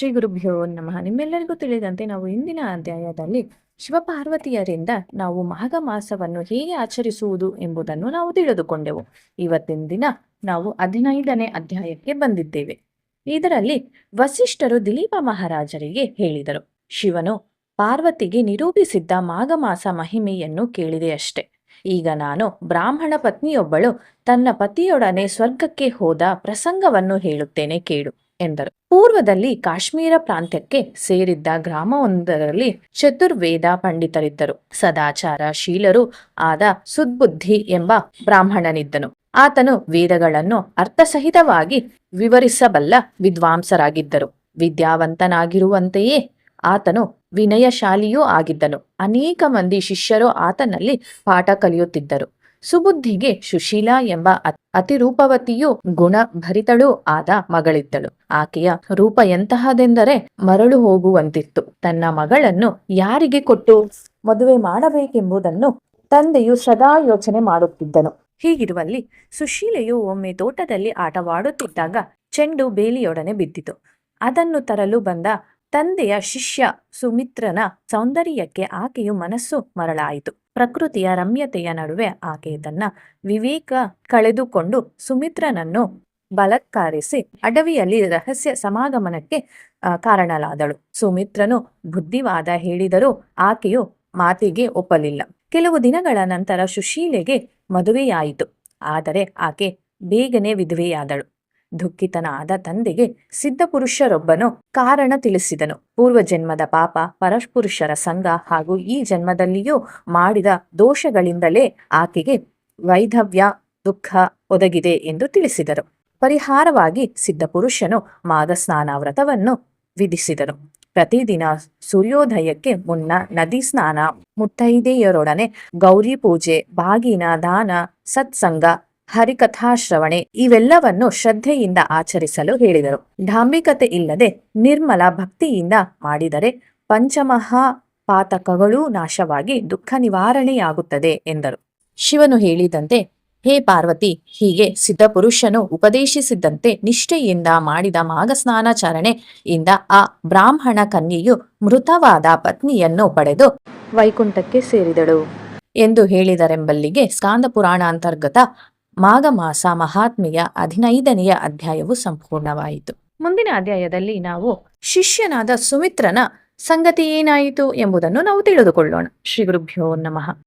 ಶ್ರೀ ಗುರುಭ್ಯೋ ನಮಃ. ನಿಮ್ಮೆಲ್ಲರಿಗೂ ತಿಳಿದಂತೆ ನಾವು ಇಂದಿನ ಅಧ್ಯಾಯದಲ್ಲಿ ಶಿವಪಾರ್ವತಿಯರಿಂದ ನಾವು ಮಾಘ ಮಾಸವನ್ನು ಹೇಗೆ ಆಚರಿಸುವುದು ಎಂಬುದನ್ನು ನಾವು ತಿಳಿದುಕೊಂಡೆವು. ಇವತ್ತಿನ ದಿನ ನಾವು 15ನೇ ಅಧ್ಯಾಯಕ್ಕೆ ಬಂದಿದ್ದೇವೆ. ಇದರಲ್ಲಿ ವಸಿಷ್ಠರು ದಿಲೀಪ ಮಹಾರಾಜರಿಗೆ ಹೇಳಿದರು. ಶಿವನು ಪಾರ್ವತಿಗೆ ನಿರೂಪಿಸಿದ್ದ ಮಾಘ ಮಾಸ ಮಹಿಮೆಯನ್ನು ಕೇಳಿದೆಯಷ್ಟೆ. ಈಗ ನಾನು ಬ್ರಾಹ್ಮಣ ಪತ್ನಿಯೊಬ್ಬಳು ತನ್ನ ಪತಿಯೊಡನೆ ಸ್ವರ್ಗಕ್ಕೆ ಹೋದ ಪ್ರಸಂಗವನ್ನು ಹೇಳುತ್ತೇನೆ ಕೇಳು ಎಂದರು. ಪೂರ್ವದಲ್ಲಿ ಕಾಶ್ಮೀರ ಪ್ರಾಂತ್ಯಕ್ಕೆ ಸೇರಿದ್ದ ಗ್ರಾಮವೊಂದರಲ್ಲಿ ಚತುರ್ವೇದ ಪಂಡಿತರಿದ್ದರು. ಸದಾಚಾರ ಶೀಲರೂ ಆದ ಸುದ್ಬುದ್ಧಿ ಎಂಬ ಬ್ರಾಹ್ಮಣನಿದ್ದನು. ಆತನು ವೇದಗಳನ್ನು ಅರ್ಥಸಹಿತವಾಗಿ ವಿವರಿಸಬಲ್ಲ ವಿದ್ವಾಂಸರಾಗಿದ್ದರು. ವಿದ್ಯಾವಂತನಾಗಿರುವಂತೆಯೇ ಆತನು ವಿನಯಶಾಲಿಯೂ ಆಗಿದ್ದನು. ಅನೇಕ ಮಂದಿ ಶಿಷ್ಯರು ಆತನಲ್ಲಿ ಪಾಠ ಕಲಿಯುತ್ತಿದ್ದರು. ಸುಬುದ್ಧಿಗೆ ಸುಶೀಲಾ ಎಂಬ ಅತಿರೂಪವತಿಯೂ ಗುಣಭರಿತಳೂ ಆದ ಮಗಳಿದ್ದಳು. ಆಕೆಯ ರೂಪ ಎಂತಹದೆಂದರೆ ಮರಳು ಹೋಗುವಂತಿತ್ತು. ತನ್ನ ಮಗಳನ್ನು ಯಾರಿಗೆ ಕೊಟ್ಟು ಮದುವೆ ಮಾಡಬೇಕೆಂಬುದನ್ನು ತಂದೆಯು ಸದಾ ಯೋಚನೆ ಮಾಡುತ್ತಿದ್ದನು. ಹೀಗಿರುವಲ್ಲಿ ಸುಶೀಲೆಯು ಒಮ್ಮೆ ತೋಟದಲ್ಲಿ ಆಟವಾಡುತ್ತಿದ್ದಾಗ ಚೆಂಡು ಬೇಲಿಯೊಡನೆ ಬಿದ್ದಿತು. ಅದನ್ನು ತರಲು ಬಂದ ತಂದೆಯ ಶಿಷ್ಯ ಸುಮಿತ್ರನ ಸೌಂದರ್ಯಕ್ಕೆ ಆಕೆಯು ಮನಸ್ಸು ಮರಳಾಯಿತು. ಪ್ರಕೃತಿಯ ರಮ್ಯತೆಯ ನಡುವೆ ಆಕೆ ತನ್ನ ವಿವೇಕ ಕಳೆದುಕೊಂಡು ಸುಮಿತ್ರನನ್ನು ಬಲಾತ್ಕಾರಿಸಿ ಅಡವಿಯಲ್ಲಿ ರಹಸ್ಯ ಸಮಾಗಮನಕ್ಕೆ ಕಾರಣಲಾದಳು. ಸುಮಿತ್ರನು ಬುದ್ಧಿವಾದ ಹೇಳಿದರೂ ಆಕೆಯು ಮಾತಿಗೆ ಒಪ್ಪಲಿಲ್ಲ. ಕೆಲವು ದಿನಗಳ ನಂತರ ಸುಶೀಲೆಗೆ ಮದುವೆಯಾಯಿತು. ಆದರೆ ಆಕೆ ಬೇಗನೆ ವಿಧವೆಯಾದಳು. ದುಃಖಿತನಾದ ತಂದೆಗೆ ಸಿದ್ಧಪುರುಷರೊಬ್ಬನು ಕಾರಣ ತಿಳಿಸಿದನು. ಪೂರ್ವಜನ್ಮದ ಪಾಪ, ಪರಪುರುಷರ ಸಂಘ ಹಾಗೂ ಈ ಜನ್ಮದಲ್ಲಿಯೂ ಮಾಡಿದ ದೋಷಗಳಿಂದಲೇ ಆಕೆಗೆ ವೈಧವ್ಯ ದುಃಖ ಒದಗಿದೆ ಎಂದು ತಿಳಿಸಿದರು. ಪರಿಹಾರವಾಗಿ ಸಿದ್ಧಪುರುಷನು ಮಾಘ ಸ್ನಾನ ವ್ರತವನ್ನು ವಿಧಿಸಿದನು. ಪ್ರತಿದಿನ ಸೂರ್ಯೋದಯಕ್ಕೆ ಮುನ್ನ ನದಿ ಸ್ನಾನ, ಮುತ್ತೈದೆಯರೊಡನೆ ಗೌರಿ ಪೂಜೆ, ಬಾಗಿನ ದಾನ, ಸತ್ಸಂಗ, ಹರಿಕಥಾಶ್ರವಣೆ ಇವೆಲ್ಲವನ್ನು ಶ್ರದ್ಧೆಯಿಂದ ಆಚರಿಸಲು ಹೇಳಿದರು. ಡಾಂಬಿಕತೆ ಇಲ್ಲದೆ ನಿರ್ಮಲ ಭಕ್ತಿಯಿಂದ ಮಾಡಿದರೆ ಪಂಚಮಹಾಪಾತಕಗಳೂ ನಾಶವಾಗಿ ದುಃಖ ನಿವಾರಣೆಯಾಗುತ್ತದೆ ಎಂದರು. ಶಿವನು ಹೇಳಿದಂತೆ ಹೇ ಪಾರ್ವತಿ, ಹೀಗೆ ಸಿದ್ಧಪುರುಷನು ಉಪದೇಶಿಸಿದಂತೆ ನಿಷ್ಠೆಯಿಂದ ಮಾಡಿದ ಮಾಘ ಸ್ನಾನಾಚರಣೆಯಿಂದ ಆ ಬ್ರಾಹ್ಮಣ ಕನ್ಯೆಯು ಮೃತವಾದ ಪತ್ನಿಯನ್ನು ಪಡೆದು ವೈಕುಂಠಕ್ಕೆ ಸೇರಿದಳು ಎಂದು ಹೇಳಿದರೆಂಬಲ್ಲಿಗೆ ಸ್ಕಾಂದ ಪುರಾಣ ಅಂತರ್ಗತ ಮಾಘ ಮಾಸ ಮಹಾತ್ಮೆಯ 15ನೆಯ ಅಧ್ಯಾಯವು ಸಂಪೂರ್ಣವಾಯಿತು. ಮುಂದಿನ ಅಧ್ಯಾಯದಲ್ಲಿ ನಾವು ಶಿಷ್ಯನಾದ ಸುಮಿತ್ರನ ಸಂಗತಿ ಏನಾಯಿತು ಎಂಬುದನ್ನು ನಾವು ತಿಳಿದುಕೊಳ್ಳೋಣ. ಶ್ರೀ ಗುರುಭ್ಯೋ ನಮಃ.